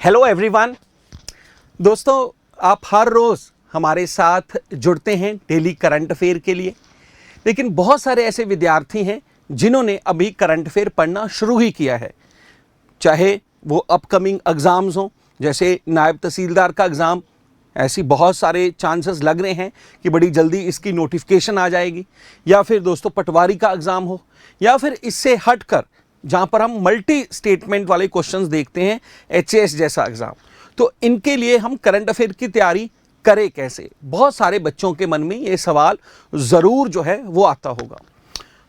Hello everyone. दोस्तों, आप हर रोज़ हमारे साथ जुड़ते हैं डेली करंट अफेयर के लिए, लेकिन बहुत सारे ऐसे विद्यार्थी हैं जिन्होंने अभी करंट अफेयर पढ़ना शुरू ही किया है। चाहे वो अपकमिंग एग्ज़ाम्स हों, जैसे नायब तहसीलदार का एग्ज़ाम, ऐसी बहुत सारे चांसेस लग रहे हैं कि बड़ी जल्दी इसकी नोटिफिकेशन आ जाएगी, या फिर दोस्तों पटवारी का एग्ज़ाम हो, या फिर इससे हटकर जहाँ पर हम मल्टी स्टेटमेंट वाले क्वेश्चंस देखते हैं, एचएएस जैसा एग्ज़ाम। तो इनके लिए हम करंट अफेयर की तैयारी करें कैसे? बहुत सारे बच्चों के मन में ये सवाल ज़रूर जो है वो आता होगा।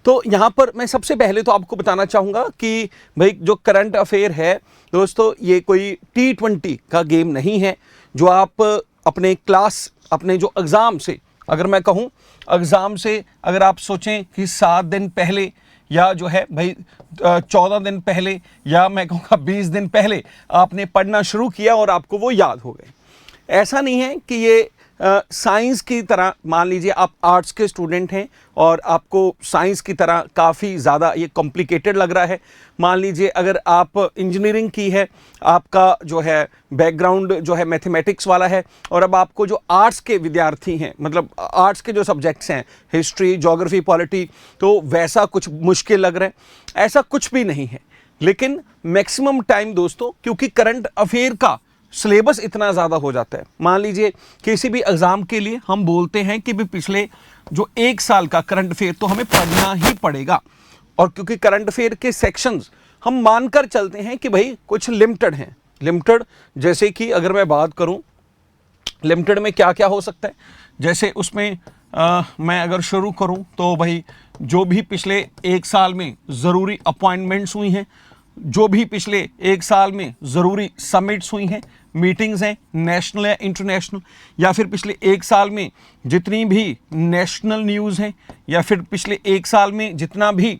तो यहाँ पर मैं सबसे पहले तो आपको बताना चाहूँगा कि भाई जो करंट अफेयर है दोस्तों, ये कोई T20 का गेम नहीं है जो आप अपने क्लास, अपने जो एग्ज़ाम से, अगर मैं कहूँ एग्ज़ाम से अगर आप सोचें कि 7 दिन पहले या जो है भाई 14 दिन पहले, या मैं कहूँगा 20 दिन पहले आपने पढ़ना शुरू किया और आपको वो याद हो गए। ऐसा नहीं है कि ये साइंस की तरह, मान लीजिए आप आर्ट्स के स्टूडेंट हैं और आपको साइंस की तरह काफ़ी ज़्यादा ये कॉम्प्लिकेटेड लग रहा है। मान लीजिए अगर आप इंजीनियरिंग की है, आपका जो है बैकग्राउंड जो है मैथमेटिक्स वाला है, और अब आपको जो आर्ट्स के विद्यार्थी हैं, मतलब आर्ट्स के जो सब्जेक्ट्स हैं, हिस्ट्री, ज्योग्राफी, पॉलिटी, तो वैसा कुछ मुश्किल लग रहा है। ऐसा कुछ भी नहीं है, लेकिन मैक्सिमम टाइम दोस्तों, क्योंकि करंट अफेयर का सिलेबस इतना ज़्यादा हो जाता है, मान लीजिए किसी भी एग्ज़ाम के लिए हम बोलते हैं कि भी पिछले जो 1 साल का करंट अफेयर तो हमें पढ़ना ही पड़ेगा। और क्योंकि करंट अफेयर के सेक्शंस हम मानकर चलते हैं कि भाई कुछ लिमिटेड हैं। लिमिटेड जैसे कि अगर मैं बात करूं लिमिटेड में क्या क्या हो सकता है, जैसे उसमें मैं अगर शुरू करूं तो भाई जो भी पिछले 1 साल में ज़रूरी अपॉइंटमेंट्स हुई हैं, जो भी पिछले 1 साल में ज़रूरी समिट्स हुई हैं, मीटिंग्स हैं, नेशनल या इंटरनेशनल, या फिर पिछले 1 साल में जितनी भी नेशनल न्यूज़ हैं, या फिर पिछले 1 साल में जितना भी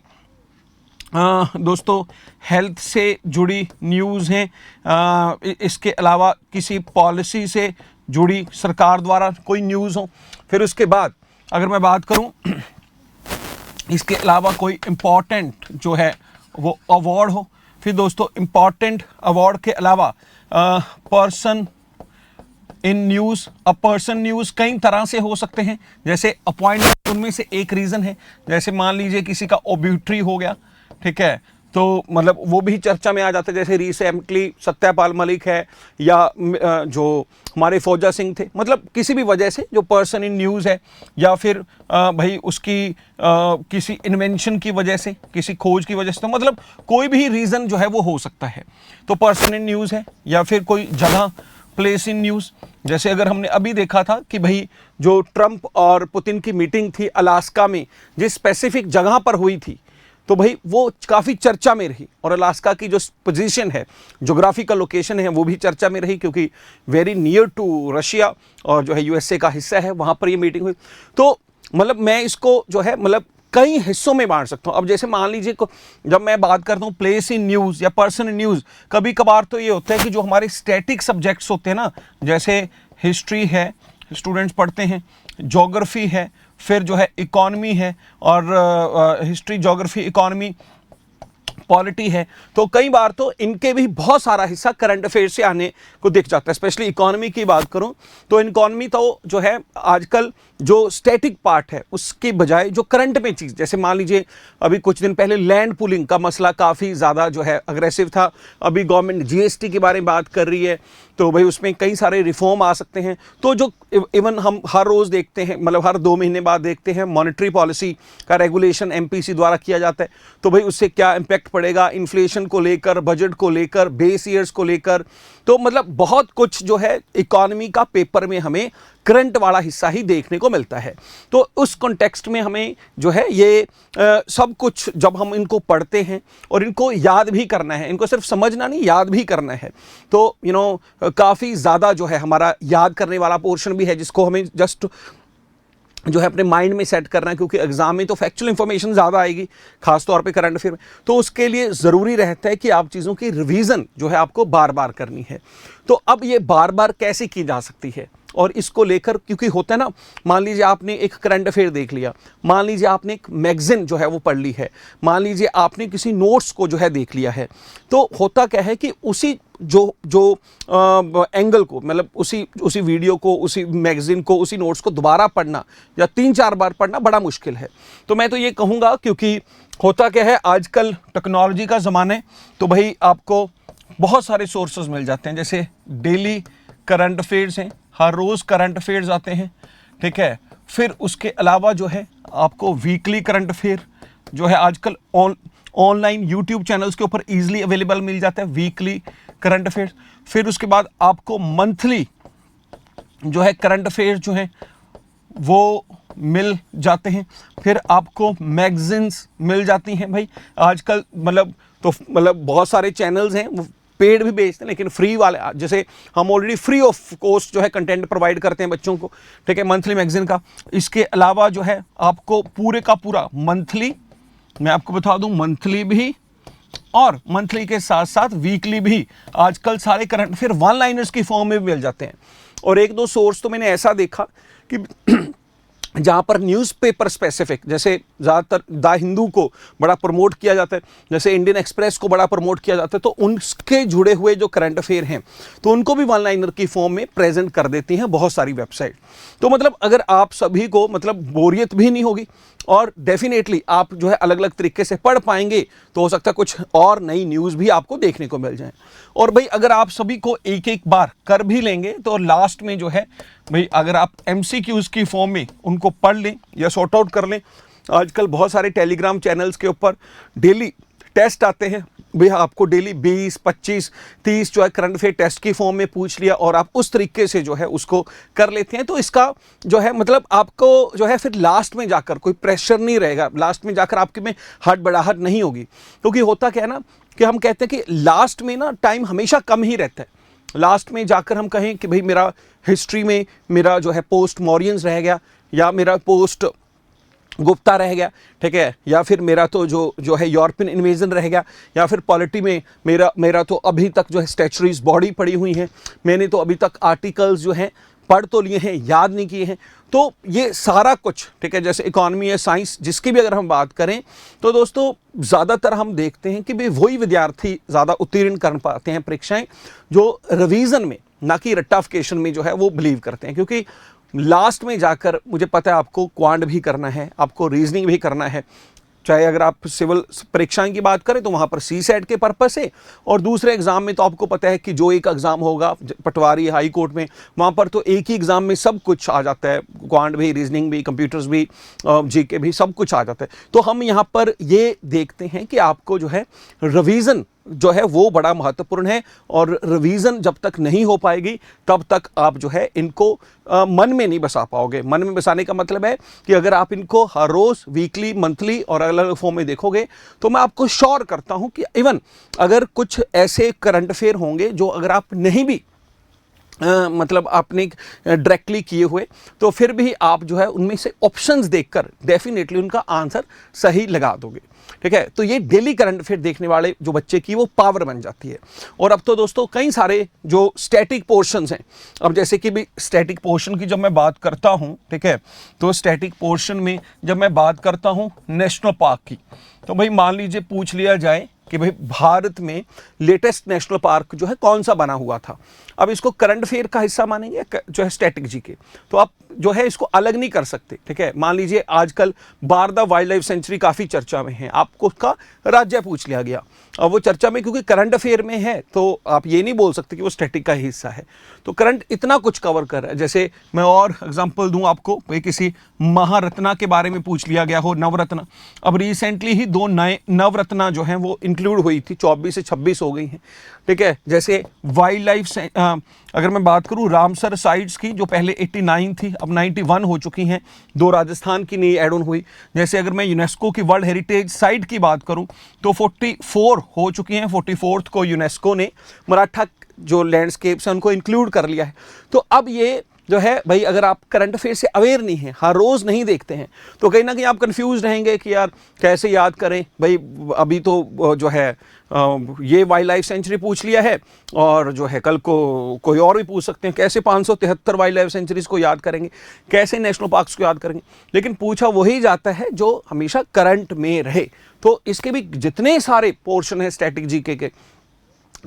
दोस्तों हेल्थ से जुड़ी न्यूज़ हैं, इसके अलावा किसी पॉलिसी से जुड़ी सरकार द्वारा कोई न्यूज़ हो। फिर उसके बाद अगर मैं बात करूं, इसके अलावा कोई इम्पॉर्टेंट जो है वो अवार्ड हो। फिर दोस्तों इम्पॉर्टेंट अवार्ड के अलावा person in news, person news कई तरह से हो सकते हैं, जैसे अपॉइंटमेंट उनमें से एक रीज़न है। जैसे मान लीजिए किसी का ओब्यूटरी हो गया, ठीक है, तो मतलब वो भी चर्चा में आ जाता है। जैसे रिसेंटली सत्यपाल मलिक है, या जो हमारे फौजा सिंह थे, मतलब किसी भी वजह से जो पर्सन इन न्यूज़ है, या फिर भाई उसकी किसी इन्वेंशन की वजह से, किसी खोज की वजह से, तो मतलब कोई भी रीज़न जो है वो हो सकता है, तो पर्सन इन न्यूज़ है। या फिर कोई जगह, प्लेस इन न्यूज़, जैसे अगर हमने अभी देखा था कि भाई जो ट्रंप और पुतिन की मीटिंग थी अलास्का में, जिस स्पेसिफिक जगह पर हुई थी, तो भाई वो काफ़ी चर्चा में रही। और अलास्का की जो पोजीशन है, ज्योग्राफिकल लोकेशन है, वो भी चर्चा में रही, क्योंकि वेरी नियर टू रशिया और जो है यूएसए का हिस्सा है, वहाँ पर ये मीटिंग हुई। तो मतलब मैं इसको जो है मतलब कई हिस्सों में बांट सकता हूँ। अब जैसे मान लीजिए जब मैं बात करता हूँ प्लेस इन न्यूज़ या पर्सन इन न्यूज़, कभी कभार तो ये होता है कि जो हमारे स्टैटिक सब्जेक्ट्स होते हैं ना, जैसे हिस्ट्री है, स्टूडेंट्स पढ़ते हैं, ज्योग्राफी है, फिर जो है इकॉनमी है, और हिस्ट्री, ज्योग्राफी, इकॉनमी, पॉलिटी है, तो कई बार तो इनके भी बहुत सारा हिस्सा करंट अफेयर से आने को दिख जाता है। स्पेशली इकॉनमी की बात करूं तो इकॉनमी तो जो है आजकल जो स्टैटिक पार्ट है उसके बजाय जो करंट में चीज़, जैसे मान लीजिए अभी कुछ दिन पहले लैंड पुलिंग का मसला काफ़ी ज़्यादा जो है अग्रेसिव था। अभी गवर्नमेंट जीएसटी के बारे में बात कर रही है, तो भाई उसमें कई सारे रिफॉर्म आ सकते हैं। तो जो इवन हम हर रोज़ देखते हैं, मतलब हर 2 महीने बाद देखते हैं, मॉनेटरी पॉलिसी का रेगुलेशन एमपीसी द्वारा किया जाता है, तो भाई उससे क्या इम्पैक्ट पड़ेगा इन्फ्लेशन को लेकर, बजट को लेकर, बेस ईयर्स को लेकर। तो मतलब बहुत कुछ जो है इकॉनमी का पेपर में हमें करंट वाला हिस्सा ही देखने को मिलता है। तो उस कॉन्टेक्स्ट में हमें जो है ये सब कुछ जब हम इनको पढ़ते हैं और इनको याद भी करना है, इनको सिर्फ समझना नहीं, याद भी करना है, तो काफ़ी ज़्यादा जो है हमारा याद करने वाला पोर्शन भी है, जिसको हमें जस्ट जो है अपने माइंड में सेट करना है, क्योंकि एग्जाम में तो फैक्चुअल इंफॉर्मेशन ज़्यादा आएगी, खासतौर पे करंट अफेयर में। तो उसके लिए ज़रूरी रहता है कि आप चीज़ों की रिवीजन जो है आपको बार बार करनी है। तो अब ये बार बार कैसे की जा सकती है, और इसको लेकर, क्योंकि होता है ना, मान लीजिए आपने एक करंट अफेयर देख लिया, मान लीजिए आपने एक मैगजीन जो है वो पढ़ ली है, मान लीजिए आपने किसी नोट्स को जो है देख लिया है, तो होता क्या है कि उसी जो एंगल को, मतलब उसी वीडियो को, उसी मैगजीन को, उसी नोट्स को दोबारा पढ़ना या 3-4 बार पढ़ना बड़ा मुश्किल है। तो मैं तो ये कहूँगा, क्योंकि होता क्या है, आजकल टेक्नोलॉजी का ज़माना है, तो भाई आपको बहुत सारे सोर्सेज मिल जाते हैं। जैसे डेली करंट अफेयर्स हैं, हर रोज़ करंट अफेयर्स आते हैं, ठीक है। फिर उसके अलावा जो है आपको वीकली करंट अफेयर जो है आजकल ऑनलाइन यूट्यूब चैनल्स के ऊपर ईजिली अवेलेबल मिल जाता है, वीकली करंट अफेयर्स। फिर उसके बाद आपको मंथली जो है करंट अफेयर्स जो हैं वो मिल जाते हैं। फिर आपको मैगजीन्स मिल जाती हैं भाई आजकल, मतलब बहुत सारे चैनल्स हैं, वो पेड भी बेचते हैं, लेकिन फ्री वाले, जैसे हम ऑलरेडी फ्री ऑफ कॉस्ट जो है कंटेंट प्रोवाइड करते हैं बच्चों को, ठीक है, मंथली मैगजीन का। इसके अलावा जो है आपको पूरे का पूरा मंथली, मैं आपको बता दूं, मंथली भी और मंथली के साथ साथ वीकली भी आजकल सारे करंट अफेयर वन लाइनर्स की फॉर्म में भी मिल जाते हैं। और 1-2 सोर्स तो मैंने ऐसा देखा कि जहाँ पर न्यूज़पेपर स्पेसिफिक, जैसे ज़्यादातर द हिंदू को बड़ा प्रमोट किया जाता है, जैसे इंडियन एक्सप्रेस को बड़ा प्रमोट किया जाता है, तो उनके जुड़े हुए जो करंट अफेयर हैं तो उनको भी वन लाइनर की फॉर्म में प्रेजेंट कर देती हैं बहुत सारी वेबसाइट। तो मतलब अगर आप सभी को मतलब बोरियत भी नहीं होगी और डेफिनेटली आप जो है अलग अलग तरीके से पढ़ पाएंगे, तो हो सकता है कुछ और नई न्यूज़ भी आपको देखने को मिल जाए। और भाई अगर आप सभी को एक एक बार कर भी लेंगे तो लास्ट में जो है भाई अगर आप MCQs की फॉर्म में उनको पढ़ लें या सॉर्ट आउट कर लें, आजकल बहुत सारे टेलीग्राम चैनल्स के ऊपर डेली टेस्ट आते हैं, भैया आपको डेली 20, 25, 30 जो है करंट अफेयर टेस्ट की फॉर्म में पूछ लिया और आप उस तरीके से जो है उसको कर लेते हैं, तो इसका जो है मतलब आपको जो है फिर लास्ट में जाकर कोई प्रेशर नहीं रहेगा, लास्ट में जाकर आपके में हड़बड़ाहट नहीं होगी। क्योंकि होता क्या है ना कि हम कहते हैं कि लास्ट में ना टाइम हमेशा कम ही रहता है। लास्ट में जाकर हम कहें कि भाई मेरा हिस्ट्री में मेरा जो है पोस्ट मौर्यंस रह गया, या मेरा पोस्ट गुप्ता रह गया, ठीक है, या फिर मेरा तो जो है यूरोपियन इन्वेजन रह गया, या फिर पॉलिटी में मेरा तो अभी तक जो है स्टैचुरीज बॉडी पड़ी हुई हैं, मैंने तो अभी तक आर्टिकल्स जो हैं पढ़ तो लिए हैं, याद नहीं किए हैं। तो ये सारा कुछ, ठीक है, जैसे इकोनॉमी या साइंस जिसकी भी अगर हम बात करें, तो दोस्तों ज़्यादातर हम देखते हैं कि भाई वही विद्यार्थी ज़्यादा उत्तीर्ण कर पाते हैं परीक्षाएं जो रिवीजन में, ना कि रट्टाफिकेशन में जो है वो बिलीव करते हैं। क्योंकि लास्ट में जाकर मुझे पता है आपको क्वांट भी करना है, आपको रीजनिंग भी करना है, चाहे अगर आप सिविल परीक्षाएं की बात करें तो वहाँ पर CSAT के पर्पस से, और दूसरे एग्जाम में तो आपको पता है कि जो एक एग्ज़ाम होगा पटवारी हाई कोर्ट में, वहाँ पर तो एक ही एग्ज़ाम में सब कुछ आ जाता है, क्वांट भी, रीजनिंग भी, कंप्यूटर्स भी, GK भी, सब कुछ आ जाता है। तो हम यहाँ पर ये देखते हैं कि आपको जो है रिवीजन जो है वो बड़ा महत्वपूर्ण है, और रिवीजन जब तक नहीं हो पाएगी तब तक आप जो है इनको मन में नहीं बसा पाओगे। मन में बसाने का मतलब है कि अगर आप इनको हर रोज़, वीकली, मंथली और अलग अलग फॉर्म में देखोगे, तो मैं आपको श्योर करता हूं कि इवन अगर कुछ ऐसे करंट अफेयर होंगे जो अगर आप नहीं भी मतलब आपने डायरेक्टली किए हुए, तो फिर भी आप जो है उनमें से ऑप्शंस देखकर डेफिनेटली उनका आंसर सही लगा दोगे, ठीक है। तो ये डेली करंट अफेयर देखने वाले जो बच्चे की वो पावर बन जाती है। और अब तो दोस्तों कई सारे जो स्टैटिक पोर्शंस हैं, अब जैसे कि भी स्टैटिक पोर्शन की जब मैं बात करता हूँ, ठीक है, तो स्टैटिक पोर्शन में जब मैं बात करता हूँ नेशनल पार्क की, तो भाई मान लीजिए पूछ लिया जाए कि भाई भारत में लेटेस्ट नेशनल पार्क जो है कौन सा बना हुआ था। अब इसको करंट अफेयर का हिस्सा मानेंगे जो है स्टैटिक GK, तो आप जो है इसको अलग नहीं कर सकते, ठीक है। मान लीजिए आजकल बारदा वाइल्ड लाइफ सेंचुरी काफ़ी चर्चा में है, आपको उसका राज्य पूछ लिया गया, अब वो चर्चा में क्योंकि करंट अफेयर में है तो आप ये नहीं बोल सकते कि वो स्टैटिक का ही हिस्सा है। तो करंट इतना कुछ कवर कर रहा है। जैसे मैं और एग्जांपल दूं आपको, किसी महारत्ना के बारे में पूछ लिया गया हो, नवरत्ना, अब रिसेंटली ही 2 नए नवरत्ना जो हैं वो इंक्लूड हुई थी, 24 से 26 हो गई हैं, ठीक है। जैसे वाइल्ड लाइफ अगर मैं बात करूं रामसर साइट्स की, जो पहले 89 थी अब 91 हो चुकी हैं, 2 राजस्थान की नई एड ऑन हुई। जैसे अगर मैं यूनेस्को की वर्ल्ड हेरिटेज साइट की बात करूं तो 44 हो चुकी हैं, 44th को यूनेस्को ने मराठा जो लैंडस्केप्स हैं उनको इंक्लूड कर लिया है। तो अब ये जो है भाई, अगर आप करंट अफेयर से अवेयर नहीं हैं, हर रोज़ नहीं देखते हैं, तो कहीं ना कहीं आप कंफ्यूज रहेंगे कि यार कैसे याद करें भाई। अभी तो जो है ये वाइल्ड लाइफ सेंचुरी पूछ लिया है, और जो है कल को कोई और भी पूछ सकते हैं, कैसे 573 वाइल्ड लाइफ सेंचुरीज को याद करेंगे, कैसे नेशनल पार्क्स को याद करेंगे। लेकिन पूछा वही जाता है जो हमेशा करंट में रहे। तो इसके भी जितने सारे पोर्शन हैं स्टैटिक जीके के,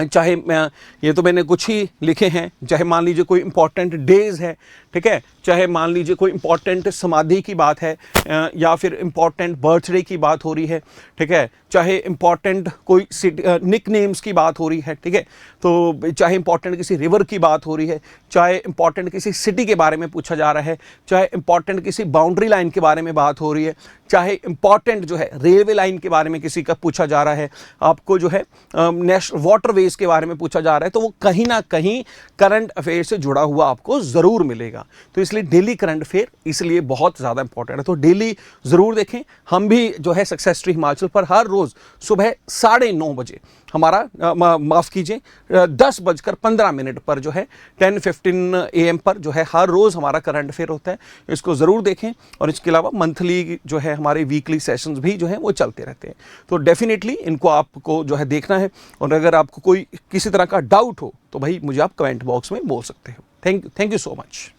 चाहे ये तो मैंने कुछ ही लिखे हैं, चाहे मान लीजिए कोई इंपॉर्टेंट डेज है, ठीक है, चाहे मान लीजिए कोई इंपॉर्टेंट समाधि की बात है, या फिर इंपॉर्टेंट बर्थडे की बात हो रही है, ठीक है, चाहे इंपॉर्टेंट कोई निक नेम्स की बात हो रही है, ठीक है, तो चाहे इंपॉर्टेंट किसी रिवर की बात हो रही है, चाहे इंपॉर्टेंट किसी सिटी के बारे में पूछा जा रहा है, चाहे इंपॉर्टेंट किसी बाउंड्री लाइन के बारे में बात हो रही है, चाहे इंपॉर्टेंट जो है रेलवे लाइन के बारे में किसी का पूछा जा रहा है, आपको जो है नेशनल वाटरवेज के बारे में पूछा जा रहा है, तो वो कहीं ना कहीं करंट अफेयर से जुड़ा हुआ आपको ज़रूर मिलेगा। तो इसलिए डेली करंट अफेयर इसलिए बहुत ज़्यादा इंपॉर्टेंट है। तो डेली ज़रूर देखें। हम भी जो है सक्सेस ट्री हिमाचल पर हर रोज़ सुबह 9:30 बजे हमारा माफ़ कीजिए 10:15 पर जो है 10:15 AM पर जो है हर रोज़ हमारा करंट अफेयर होता है। इसको ज़रूर देखें। और इसके अलावा मंथली जो है हमारे वीकली सेशंस भी जो है वो चलते रहते हैं। तो डेफिनेटली इनको आपको जो है देखना है। और अगर आपको कोई किसी तरह का डाउट हो तो भाई मुझे आप कमेंट बॉक्स में बोल सकते हो। Thank you so much.